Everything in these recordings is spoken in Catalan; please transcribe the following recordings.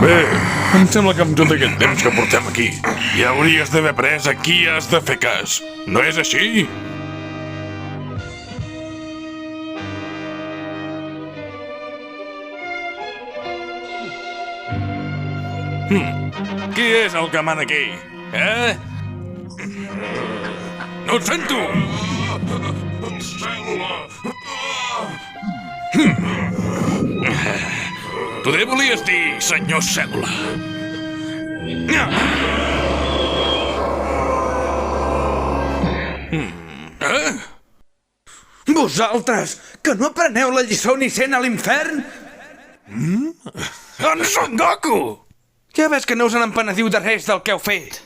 Bé, em sembla que amb tot aquest temps que portem aquí ja hauries d'haver après a qui has de fer cas. No és així? Qui és el que mana aquí? No et sento! Tu què volies dir, senyor Cèl·lula? Vosaltres, que no apreneu la lliçó ni sent a l'infern? En Son Goku! Ja ves que no us n'empenediu de res del que heu fet.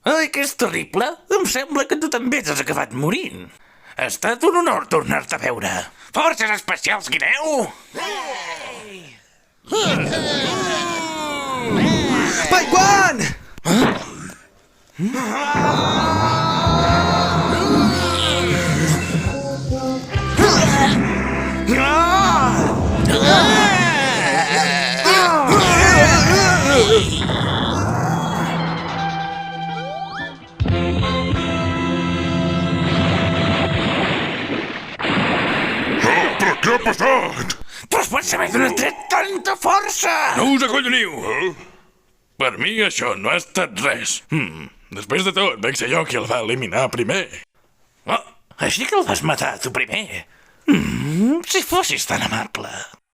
Ai, que és terrible. Em sembla que tu també t'has acabat morint. Ha estat un honor tornar-te a veure. Forces especials, Guineu! Pai Quan! Però què ha passat? Però es pot saber d'on ha tret tanta força! No us acolloniu! Per mi això no ha estat res. Després de tot, vaig ser jo qui el va eliminar primer. Oh, així que el vas matar tu primer? Si fossis tan amable.